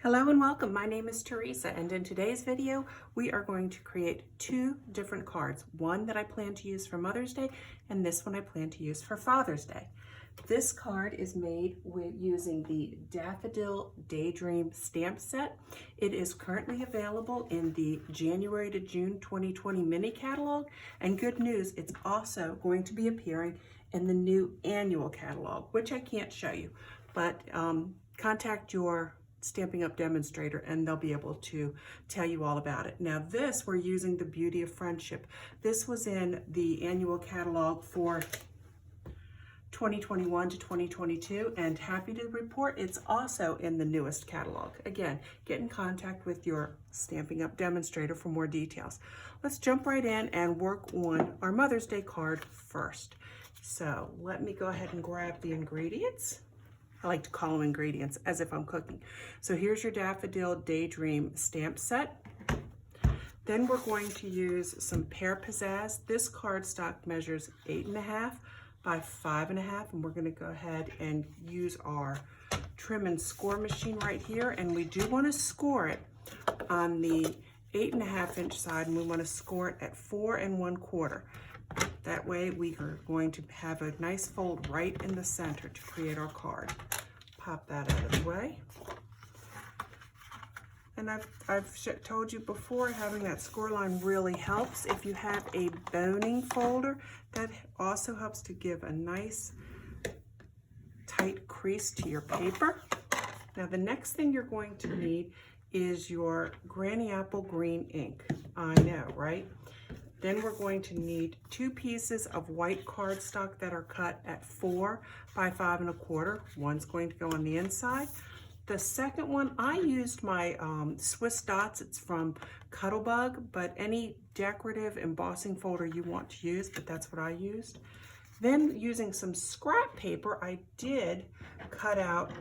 Hello and welcome. My name is Teresa, and in today's video we are going to create two different cards. One that I plan to use for Mother's Day and this one I plan to use for Father's Day. This card is made with using the Daffodil Daydream stamp set. It is currently available in the January to June 2020 mini catalog, and good news, it's also going to be appearing in the new annual catalog, which I can't show you, but contact your Stampin' Up demonstrator and they'll be able to tell you all about it. Now this, we're using the Beauty of Friendship. This was in the annual catalog for 2021 to 2022, and happy to report it's also in the newest catalog. Again, get in contact with your Stampin' Up demonstrator for more details. Let's jump right in and work on our Mother's Day card first. So let me go ahead and grab the ingredients. I like to call them ingredients as if I'm cooking. So here's your Daffodil Daydream stamp set. Then we're going to use some Pear Pizzazz. This cardstock measures 8.5 by 5.5, and we're going to go ahead and use our trim and score machine right here. And we do want to score it on the 8.5 inch side, and we want to score it at 4 1/4. That way we are going to have a nice fold right in the center to create our card. Pop that out of the way. And I've told you before, having that score line really helps. If you have a boning folder, that also helps to give a nice tight crease to your paper. Now the next thing you're going to need is your Granny Apple Green ink. I know, right? Then we're going to need 2 pieces of white cardstock that are cut at 4 by 5 1/4. One's going to go on the inside. The second one, I used my Swiss dots. It's from Cuttlebug, but any decorative embossing folder you want to use, but that's what I used. Then using some scrap paper, I did cut out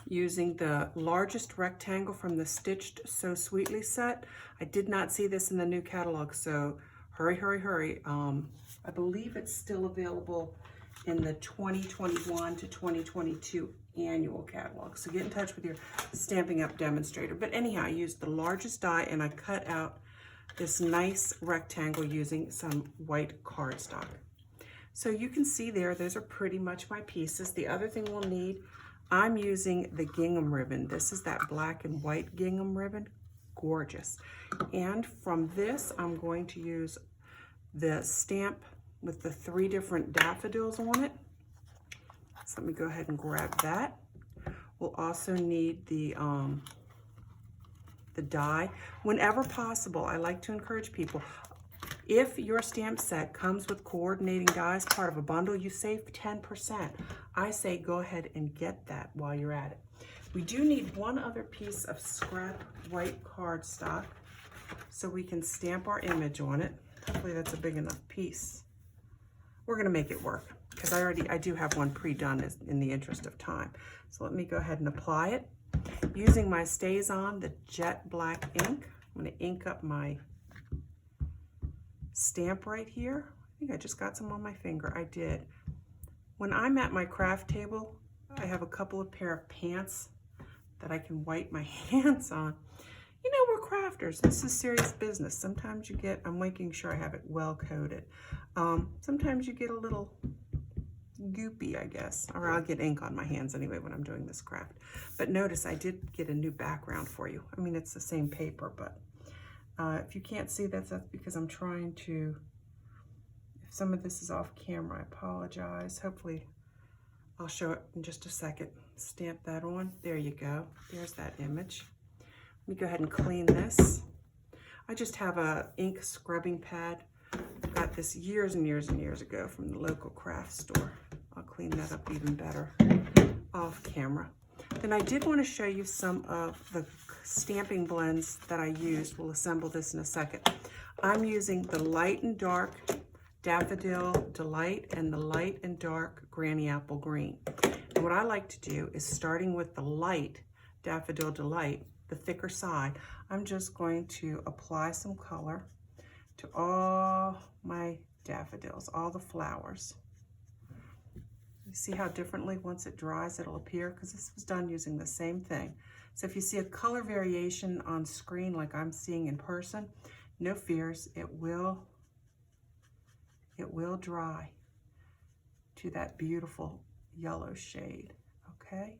using the largest rectangle from the Stitched So Sweetly set. I did not see this in the new catalog, so hurry, hurry, hurry. I believe it's still available in the 2021 to 2022 annual catalog. So get in touch with your Stampin' Up demonstrator. But anyhow, I used the largest die and I cut out this nice rectangle using some white cardstock. So you can see there, those are pretty much my pieces. The other thing we'll need, I'm using the gingham ribbon. This is that black and white gingham ribbon. Gorgeous. And from this, I'm going to use the stamp with the 3 different daffodils on it. So let me go ahead and grab that. We'll also need the die. Whenever possible, I like to encourage people, if your stamp set comes with coordinating dies, part of a bundle, you save 10%. I say go ahead and get that while you're at it. We do need one other piece of scrap white cardstock so we can stamp our image on it. Hopefully that's a big enough piece. We're gonna make it work because I do have one pre-done in the interest of time. So let me go ahead and apply it. Using my StazOn, the jet black ink, I'm gonna ink up my stamp right here. I think I just got some on my finger. I did. When I'm at my craft table, I have a couple of pair of pants that I can wipe my hands on. You know, we're crafters. This is serious business. Sometimes you get, I'm making sure I have it well coated. Sometimes you get a little goopy, I guess, or I'll get ink on my hands anyway when I'm doing this craft. But notice I did get a new background for you. I mean, it's the same paper, but if you can't see that, that's because I'm trying to, if some of this is off camera, I apologize. Hopefully I'll show it in just a second. Stamp that on. There you go. There's that image. Let me go ahead and clean this. I just have a ink scrubbing pad. I got this years and years and years ago from the local craft store. I'll clean that up even better off camera. Then I did want to show you some of the stamping blends that I used. We'll assemble this in a second. I'm using the light and dark Daffodil Delight and the light and dark Granny Apple Green. And what I like to do is, starting with the light Daffodil Delight, the thicker side, I'm just going to apply some color to all my daffodils, all the flowers. You see how differently once it dries it'll appear? Because this was done using the same thing. So if you see a color variation on screen like I'm seeing in person, no fears, it will dry to that beautiful yellow shade, okay?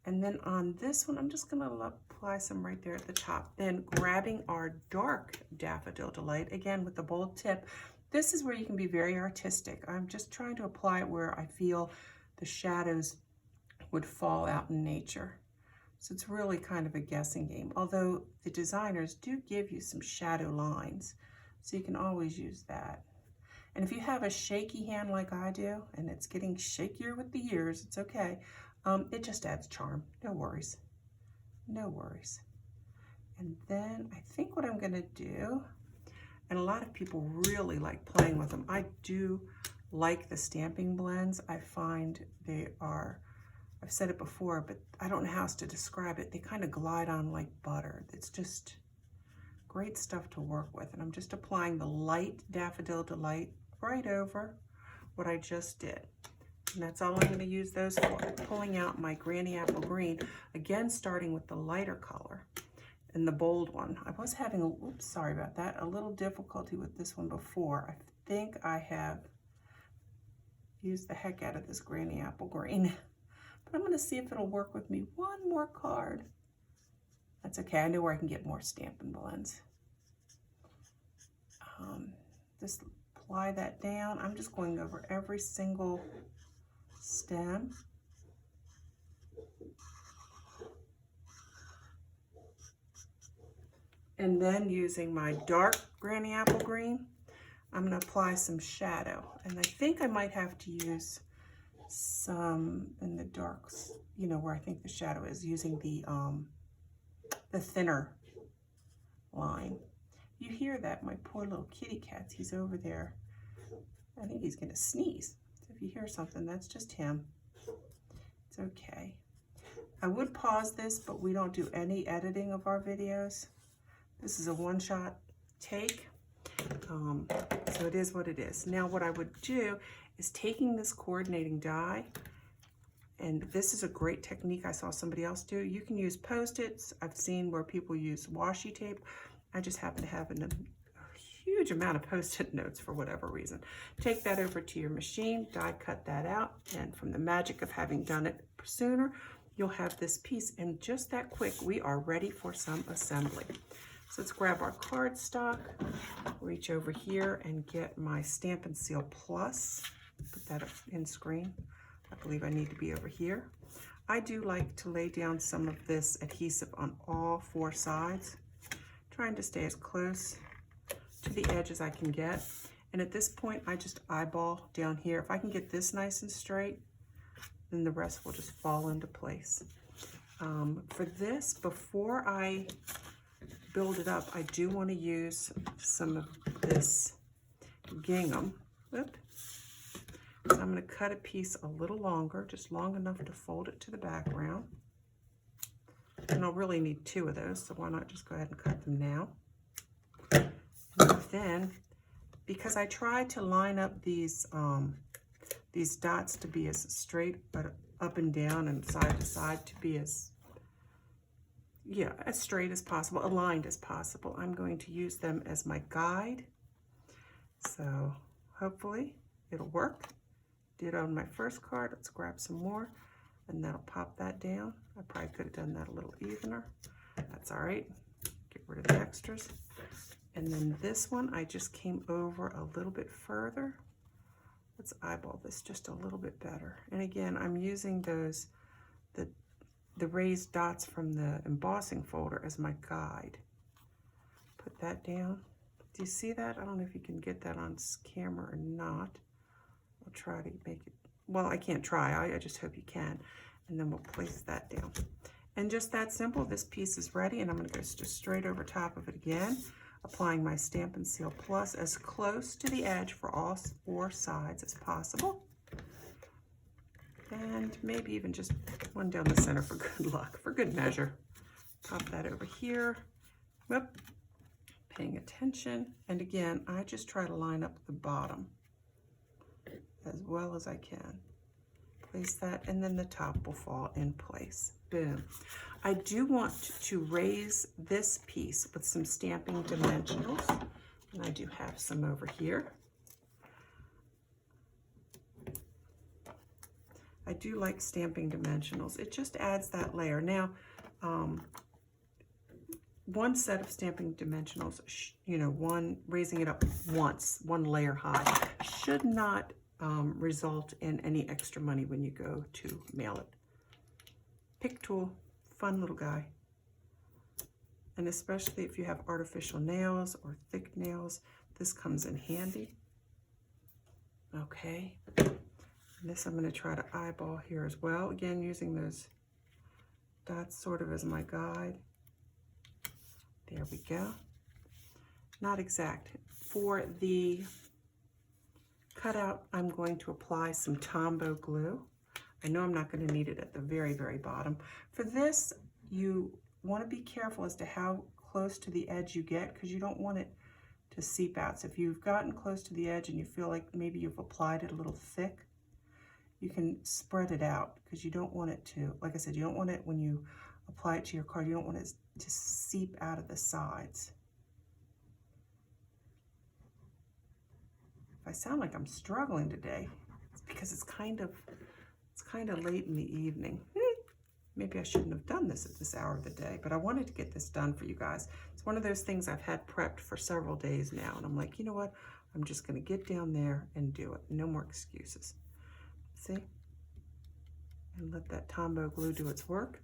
And then on this one, I'm just gonna apply some right there at the top. Then grabbing our dark Daffodil Delight, again with the bold tip. This is where you can be very artistic. I'm just trying to apply it where I feel the shadows would fall out in nature. So it's really kind of a guessing game, although the designers do give you some shadow lines, so you can always use that. And if you have a shaky hand like I do, and it's getting shakier with the years, it's okay. It just adds charm, no worries, no worries. And then I think what I'm gonna do, and a lot of people really like playing with them. I do like the stamping blends. I find they are, I've said it before, but I don't know how else to describe it. They kind of glide on like butter. It's just great stuff to work with. And I'm just applying the light Daffodil Delight right over what I just did. And that's all I'm going to use those for. Pulling out my Granny Apple Green, again starting with the lighter color and the bold one. I was having a, oops, sorry about that, a little difficulty with this one before. I think I have used the heck out of this Granny Apple Green. But I'm going to see if it'll work with me. One more card. That's okay. I know where I can get more Stampin' Blends. Just apply that down. I'm just going over every single stem. And then using my dark Granny Apple Green, I'm going to apply some shadow. And I think I might have to use some in the darks, you know, where I think the shadow is, using the thinner line. You hear that? My poor little kitty cat, he's over there. I think he's gonna sneeze. So if you hear something, that's just him. It's okay. I would pause this, but we don't do any editing of our videos. This is a one-shot take, so it is what it is. Now what I would do is taking this coordinating die, and this is a great technique I saw somebody else do. You can use Post-its. I've seen where people use washi tape. I just happen to have a huge amount of Post-it notes for whatever reason. Take that over to your machine, die cut that out, and from the magic of having done it sooner, you'll have this piece, and just that quick, we are ready for some assembly. So let's grab our cardstock, reach over here and get my Stampin' Seal Plus, put that up in screen. I believe I need to be over here. I do like to lay down some of this adhesive on all four sides, trying to stay as close to the edge as I can get. And at this point, I just eyeball down here. If I can get this nice and straight, then the rest will just fall into place. For this, before I build it up, I do want to use some of this gingham. Whoop. So I'm going to cut a piece a little longer, just long enough to fold it to the background. And I'll really need two of those, so why not just go ahead and cut them now. And then, because I tried to line up these dots to be as straight, but up and down and side to side to be as straight as possible, aligned as possible, I'm going to use them as my guide. So hopefully it'll work. Did on my first card. Let's grab some more, and that'll pop that down. I probably could have done that a little evener. That's all right. Get rid of the extras. And then this one, I just came over a little bit further. Let's eyeball this just a little bit better. And again, I'm using those, the raised dots from the embossing folder as my guide. Put that down. Do you see that? I don't know if you can get that on camera or not. I'll try to make it, well, I can't try, I just hope you can. And then we'll place that down. And just that simple, this piece is ready, and I'm gonna go just straight over top of it again, applying my Stampin' Seal Plus as close to the edge for all four sides as possible. And maybe even just one down the center for good luck, for good measure. Pop that over here. Whoop. Paying attention. And again, I just try to line up the bottom as well as I can. Place that, and then the top will fall in place. Boom. I do want to raise this piece with some Stamping Dimensionals, and I do have some over here. I do like Stamping Dimensionals. It just adds that layer. Now, one set of Stamping Dimensionals, you know, raising it up once, one layer high, should not result in any extra money when you go to mail it. Pick tool, fun little guy. And especially if you have artificial nails or thick nails, this comes in handy. Okay. And this I'm going to try to eyeball here as well. Again, using those dots sort of as my guide. There we go. Not exact. For the cutout, I'm going to apply some Tombow glue. I know I'm not going to need it at the very, very bottom. For this, you want to be careful as to how close to the edge you get, because you don't want it to seep out. So if you've gotten close to the edge and you feel like maybe you've applied it a little thick, you can spread it out, because you don't want it to, like I said, you don't want it when you apply it to your card, you don't want it to seep out of the sides. If I sound like I'm struggling today, it's because it's kind of late in the evening. Maybe I shouldn't have done this at this hour of the day, but I wanted to get this done for you guys. It's one of those things I've had prepped for several days now, and I'm like, you know what? I'm just going to get down there and do it. No more excuses. See? And let that Tombow glue do its work.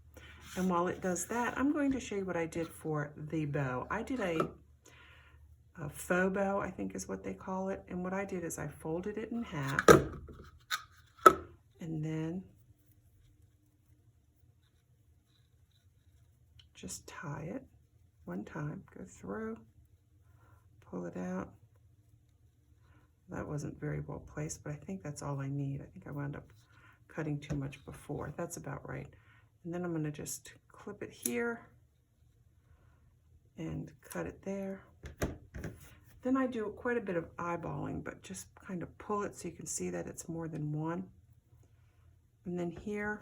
And while it does that, I'm going to show you what I did for the bow. I did a faux bow, I think is what they call it. And what I did is I folded it in half, and then just tie it one time, go through, pull it out. That wasn't very well placed, but I think that's all I need. I think I wound up cutting too much before. That's about right. And then I'm going to just clip it here and cut it there. Then I do quite a bit of eyeballing, but just kind of pull it so you can see that it's more than one. And then here,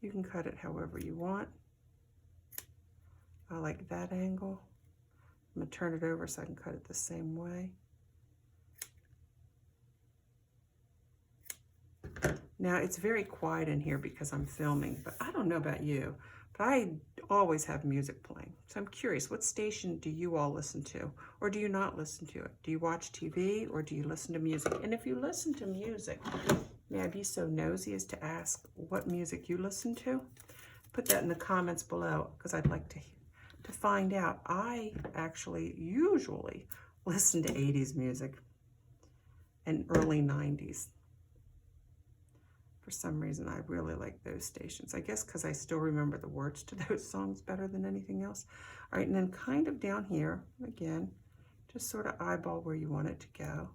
you can cut it however you want. I like that angle. I'm going to turn it over so I can cut it the same way. Now, it's very quiet in here because I'm filming, but I don't know about you, but I always have music playing. So I'm curious, what station do you all listen to? Or do you not listen to it? Do you watch TV or do you listen to music? And if you listen to music, may I be so nosy as to ask what music you listen to? Put that in the comments below, because I'd like to find out. I actually usually listen to 80s music and early 90s. For some reason, I really like those stations. I guess because I still remember the words to those songs better than anything else. All right, and then kind of down here, again, just sort of eyeball where you want it to go.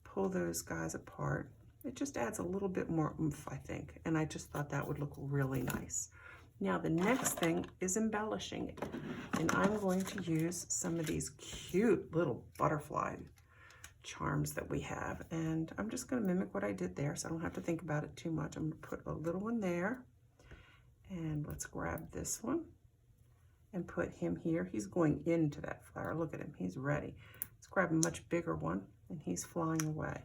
Pull those guys apart. It just adds a little bit more oomph, I think. And I just thought that would look really nice. Now, the next thing is embellishing it. And I'm going to use some of these cute little butterfly charms that we have, and I'm just going to mimic what I did there so I don't have to think about it too much. I'm going to put a little one there, and let's grab this one and put him here. He's going into that flower. Look at him, he's ready. Let's grab a much bigger one, and he's flying away.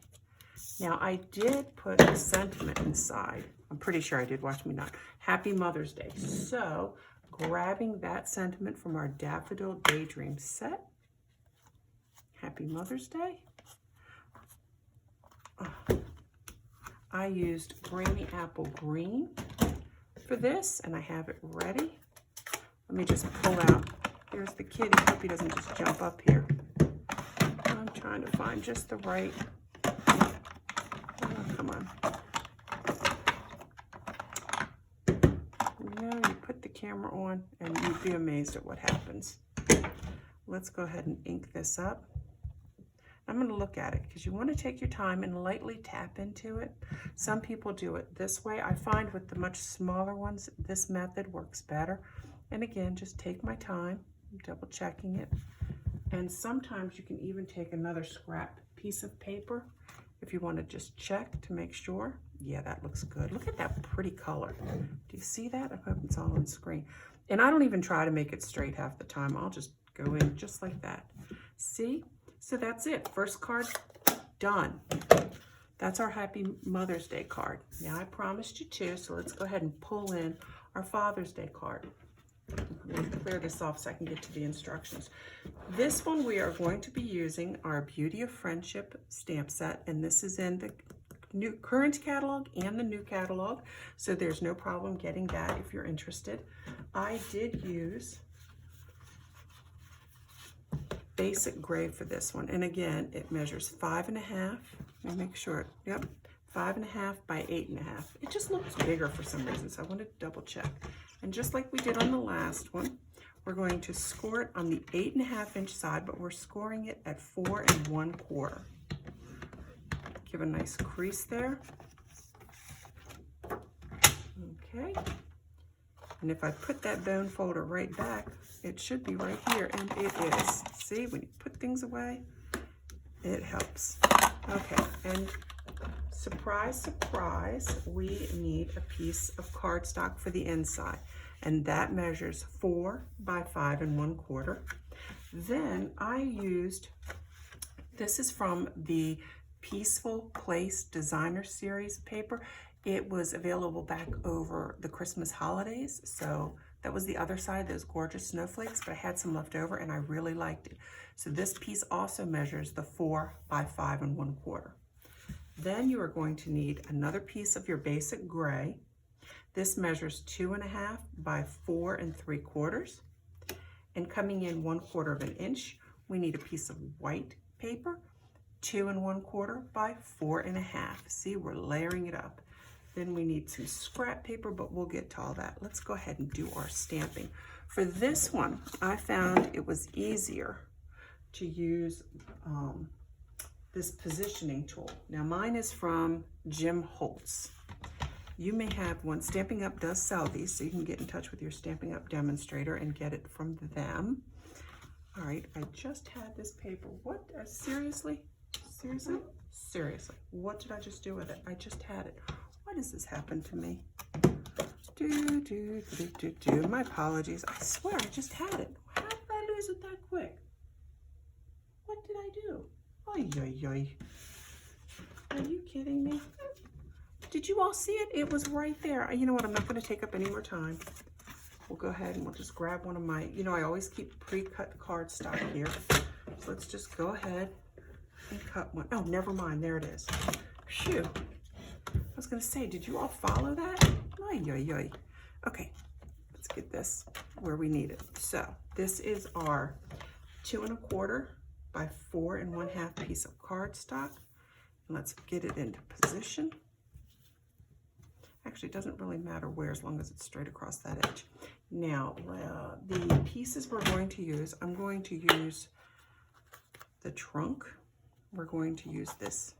Now, I did put a sentiment inside. I'm pretty sure I did, watch me not. Happy Mother's Day. So grabbing that sentiment from our Daffodil Daydream set, Happy Mother's Day. I used Granny Apple Green for this, and I have it ready. Let me just pull out. There's the kitty. Hope he doesn't just jump up here. I'm trying to find just the right. Oh, come on. You know, you put the camera on, and you'd be amazed at what happens. Let's go ahead and ink this up. I'm going to look at it because you want to take your time and lightly tap into it. Some people do it this way. I find with the much smaller ones, this method works better. And again, just take my time, double checking it. And sometimes you can even take another scrap piece of paper if you want to just check to make sure. Yeah, that looks good. Look at that pretty color. Do you see that? I hope it's all on screen. And I don't even try to make it straight half the time. I'll just go in just like that. See? So that's it. First card done. That's our Happy Mother's Day card. Now I promised you two, so let's go ahead and pull in our Father's Day card. Let me clear this off so I can get to the instructions. This one we are going to be using our Beauty of Friendship stamp set, and this is in the current catalog and the new catalog, so there's no problem getting that if you're interested. I did use basic gray for this one, and again it measures 5.5. Let me make sure. Yep, 5.5 by 8.5. It just looks bigger for some reason, so I wanted to double check. And just like we did on the last one, we're going to score it on the 8.5-inch side, but we're scoring it at 4 1/4. Give a nice crease there. Okay. And if I put that bone folder right back, it should be right here, and it is. See, when you put things away, it helps. Okay, and surprise, surprise, we need a piece of cardstock for the inside, and that measures 4 by 5 1/4. Then I used, this is from the Peaceful Place Designer Series paper. It was available back over the Christmas holidays, so that was the other side, those gorgeous snowflakes, but I had some left over and I really liked it. So this piece also measures the 4 by 5 1/4. Then you are going to need another piece of your basic gray. This measures 2.5 by 4 3/4. And coming in 1/4 of an inch, we need a piece of white paper, 2 1/4 by 4 1/2. See, we're layering it up. Then we need some scrap paper, but we'll get to all that. Let's go ahead and do our stamping. For this one, I found it was easier to use this positioning tool. Now mine is from Jim Holtz. You may have one. Stampin' Up does sell these, so you can get in touch with your Stampin' Up demonstrator and get it from them. All right, I just had this paper. What? Seriously? Seriously? Seriously. What did I just do with it? I just had it. Why does this happen to me? My apologies. I swear I just had it. How did I lose it that quick? What did I do? Ay, ay, ay. Are you kidding me? Did you all see it? It was right there. You know what? I'm not going to take up any more time. We'll go ahead and we'll just grab one of my, you know, I always keep pre-cut cardstock here. So let's just go ahead and cut one. Oh, never mind. There it is. Phew. I was going to say, did you all follow that? Ay, ay, ay. Okay, let's get this where we need it. So this is our 2 1/4 by 4 1/2 piece of cardstock. And let's get it into position. Actually, it doesn't really matter where, as long as it's straight across that edge. Now, the pieces we're going to use, I'm going to use the trunk. We're going to use this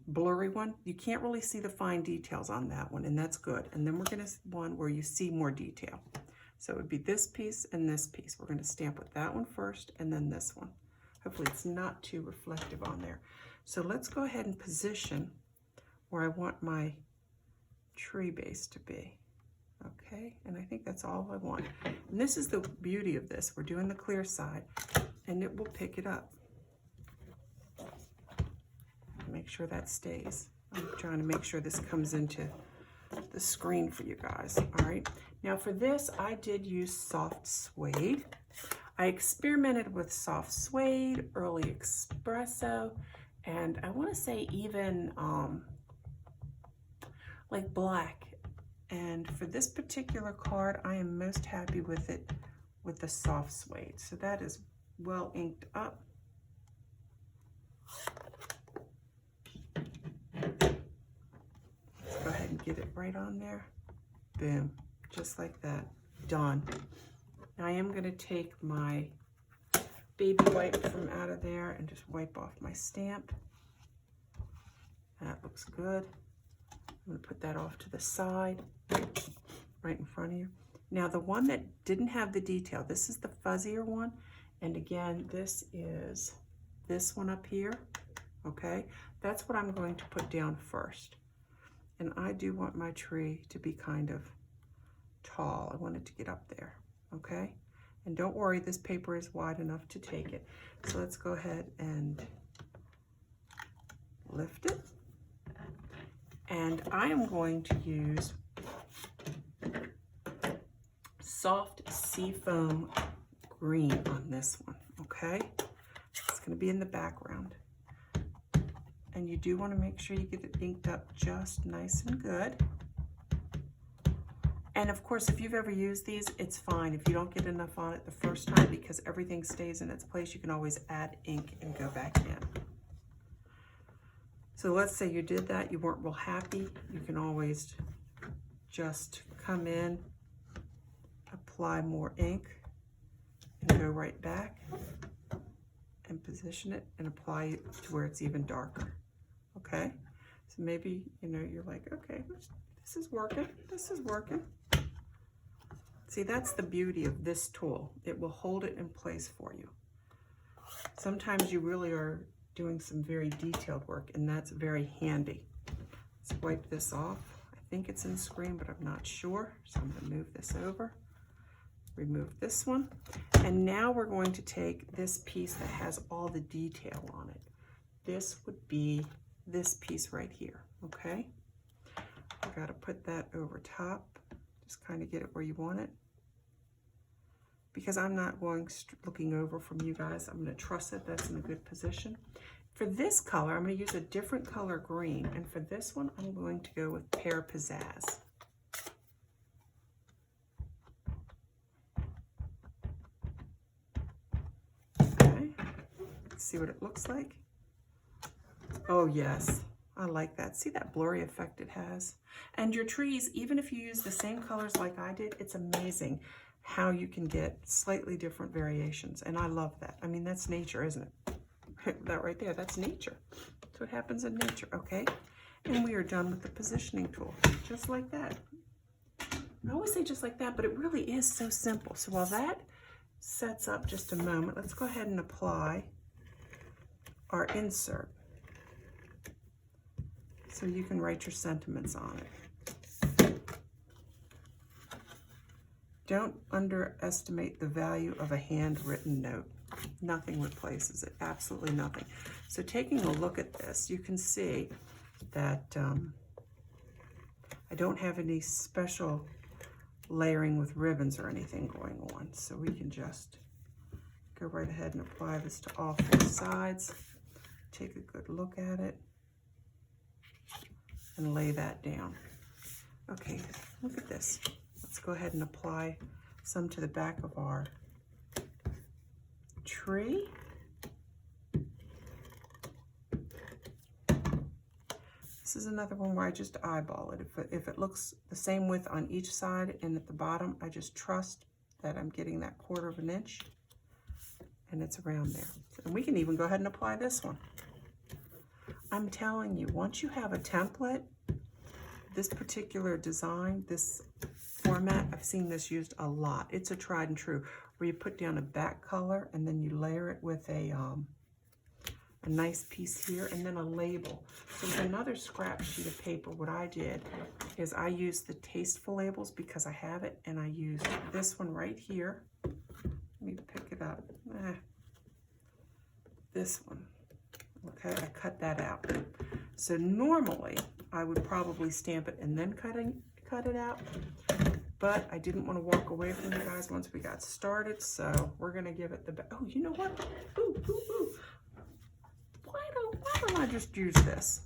blurry one. You can't really see the fine details on that one, and that's good. And then we're going to one where you see more detail. So it would be this piece and this piece. We're going to stamp with that one first and then this one. Hopefully it's not too reflective on there. So let's go ahead and position where I want my tree base to be. Okay, and I think that's all I want. And this is the beauty of this. We're doing the clear side, and it will pick it up. Make sure that stays. I'm trying to make sure this comes into the screen for you guys. All right, now for this, I did use soft suede. I experimented with soft suede, early espresso, and I want to say even like black. And for this particular card, I am most happy with it with the soft suede. So that is well inked up. Let's go ahead and get it right on there. Boom, just like that, done. Now I am gonna take my baby wipe from out of there and just wipe off my stamp. That looks good. I'm going to put that off to the side, right in front of you. Now the one that didn't have the detail, this is the fuzzier one. And again, this is this one up here. okay? That's what I'm going to put down first. And I do want my tree to be kind of tall. I want it to get up there, okay? And don't worry, this paper is wide enough to take it. So let's go ahead and lift it. And I am going to use soft seafoam green on this one, okay? It's going to be in the background. And you do want to make sure you get it inked up just nice and good. And of course, if you've ever used these, it's fine if you don't get enough on it the first time, because everything stays in its place. You can always add ink and go back in. So let's say you did that, you weren't real happy. You can always just come in, apply more ink, and go right back and position it and apply it to where it's even darker. Okay? So maybe, you know, you're like, okay, this is working. This is working. See, that's the beauty of this tool. It will hold it in place for you. Sometimes you really are doing some very detailed work, and that's very handy. Let's wipe this off. I think it's in screen, but I'm not sure. So I'm going to move this over. Remove this one. And now we're going to take this piece that has all the detail on it. This would be this piece right here, okay? I got to put that over top. Just kind of get it where you want it. Because I'm not going looking over from you guys, I'm going to truss it. That's in a good position. For this color, I'm going to use a different color green. And for this one, I'm going to go with Pear Pizzazz. Okay, let's see what it looks like. Oh yes, I like that. See that blurry effect it has? And your trees, even if you use the same colors like I did, it's amazing how you can get slightly different variations. And I love that. I mean, that's nature, isn't it? That right there, that's nature. That's what happens in nature, okay? And we are done with the positioning tool, just like that. I always say just like that, but it really is so simple. So while that sets up just a moment, let's go ahead and apply our insert. So you can write your sentiments on it. Don't underestimate the value of a handwritten note. Nothing replaces it, absolutely nothing. So taking a look at this, you can see that I don't have any special layering with ribbons or anything going on. So we can just go right ahead and apply this to all four sides. Take a good look at it and lay that down. Okay, look at this. Let's go ahead and apply some to the back of our tree. This is another one where I just eyeball it. If it looks the same width on each side and at the bottom, I just trust that I'm getting that 1/4 of an inch and it's around there. And we can even go ahead and apply this one. I'm telling you, once you have a template, this particular design, this format, I've seen this used a lot. It's a tried and true, where you put down a back color and then you layer it with a nice piece here and then a label. So with another scrap sheet of paper, what I did is I used the Tasteful labels because I have it, and I used this one right here. Let me pick it up. This one. Okay, I cut that out. So normally I would probably stamp it and then cut it out, but I didn't want to walk away from you guys once we got started, so we're gonna give it the best. Oh, you know what? Ooh. Why don't I just use this?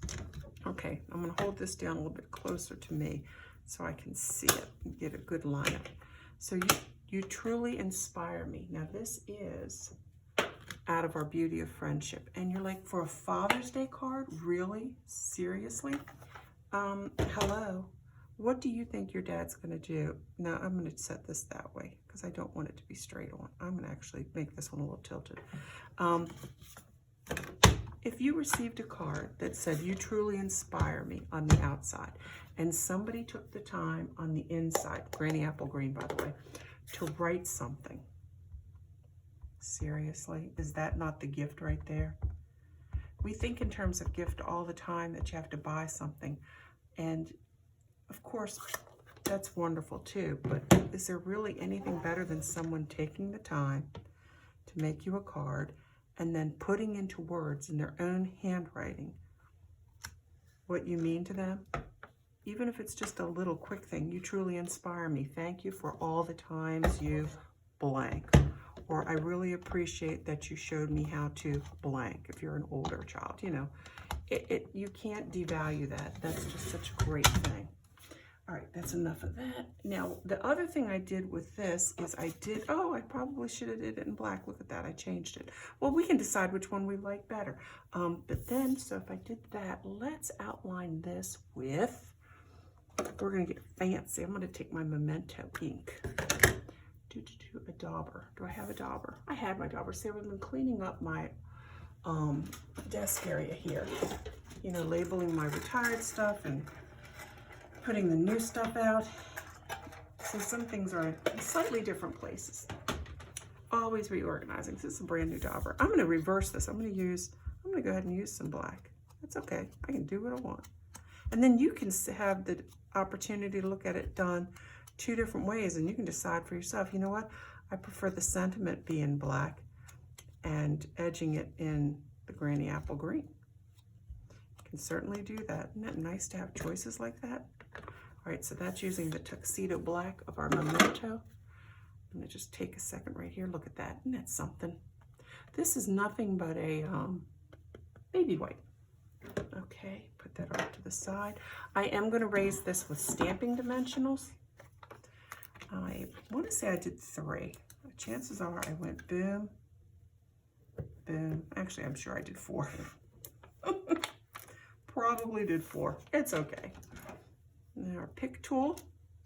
Okay, I'm gonna hold this down a little bit closer to me so I can see it and get a good lineup. So you truly inspire me. Now this is out of our Beauty of Friendship, and you're like, for a Father's Day card, really? Seriously? Hello, what do you think your dad's gonna do? Now I'm gonna set this that way because I don't want it to be straight on. I'm gonna actually make this one a little tilted. If you received a card that said, you truly inspire me on the outside, and somebody took the time on the inside, Granny Apple Green, by the way, to write something, seriously, is that not the gift right there? We think in terms of gift all the time, that you have to buy something. And of course, that's wonderful too. But is there really anything better than someone taking the time to make you a card and then putting into words in their own handwriting what you mean to them? Even if it's just a little quick thing, you truly inspire me. Thank you for all the times you blank. Or I really appreciate that you showed me how to blank. If you're an older child, you know, you can't devalue that. That's just such a great thing. All right, that's enough of that. Now, the other thing I did with this is I probably should have did it in black. Look at that, I changed it. Well, we can decide which one we like better. But then, so if I did that, let's outline this with, we're gonna get fancy. I'm gonna take my Memento ink. A dauber. Do I have a dauber? I had my dauber. See, I've been cleaning up my desk area here. You know, labeling my retired stuff and putting the new stuff out. So some things are in slightly different places. Always reorganizing. This is a brand new dauber. I'm going to reverse this. I'm going to go ahead and use some black. That's okay. I can do what I want. And then you can have the opportunity to look at it done 2 different ways, and you can decide for yourself, you know what, I prefer the sentiment being black and edging it in the Granny Apple Green. You can certainly do that. Isn't that nice to have choices like that? All right, so that's using the Tuxedo Black of our Memento. I'm gonna just take a second right here. Look at that, isn't that something? This is nothing but a baby white. Okay, put that off to the side. I am gonna raise this with stamping dimensionals. I want to say I did 3. Chances are I went boom, boom. Actually, I'm sure I did 4. Probably did 4. It's okay. Now our pick tool.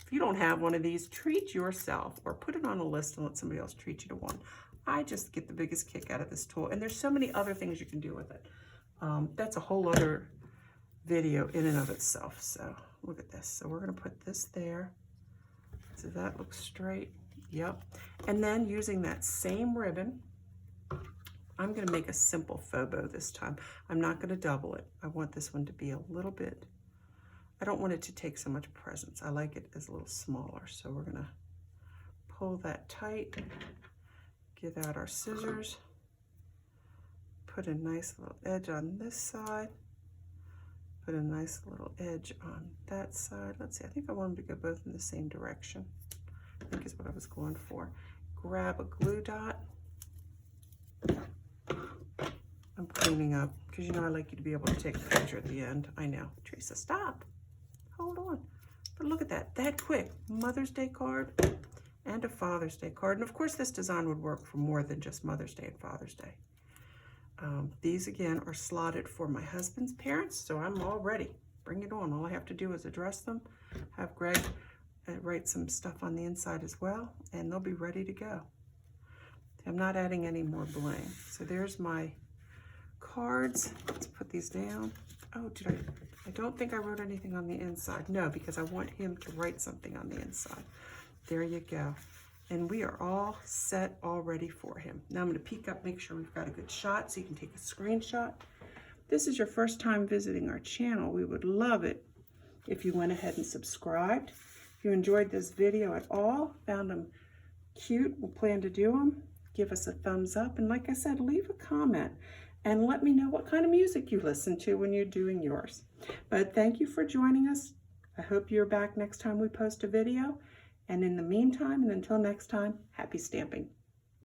If you don't have one of these, treat yourself or put it on a list and let somebody else treat you to one. I just get the biggest kick out of this tool, and there's so many other things you can do with it. That's a whole other video in and of itself. So look at this. So we're going to put this there. So that looks straight. Yep. And then using that same ribbon, I'm going to make a simple faux bow this time. I'm not going to double it. I want this one to be a little bit, I don't want it to take so much presence. I like it as a little smaller. So we're going to pull that tight, get out our scissors, put a nice little edge on this side, put a nice little edge on that side. Let's see, I think I want them to go both in the same direction. I think is what I was going for. Grab a glue dot. I'm cleaning up because you know I like you to be able to take a picture at the end. I know. Teresa, stop. Hold on. But look at that. That quick. Mother's Day card and a Father's Day card. And of course this design would work for more than just Mother's Day and Father's Day. These again are slotted for my husband's parents, so I'm all ready. Bring it on. All I have to do is address them, have Greg write some stuff on the inside as well, and they'll be ready to go. I'm not adding any more bling. So there's my cards. Let's put these down. Oh, I don't think I wrote anything on the inside. No, because I want him to write something on the inside. There you go. And we are all set, all ready for him. Now I'm going to peek up, make sure we've got a good shot so you can take a screenshot. If this is your first time visiting our channel, we would love it if you went ahead and subscribed. If you enjoyed this video at all, found them cute, we'll plan to do them, give us a thumbs up. And like I said, leave a comment and let me know what kind of music you listen to when you're doing yours. But thank you for joining us. I hope you're back next time we post a video. And in the meantime, and until next time, happy stamping.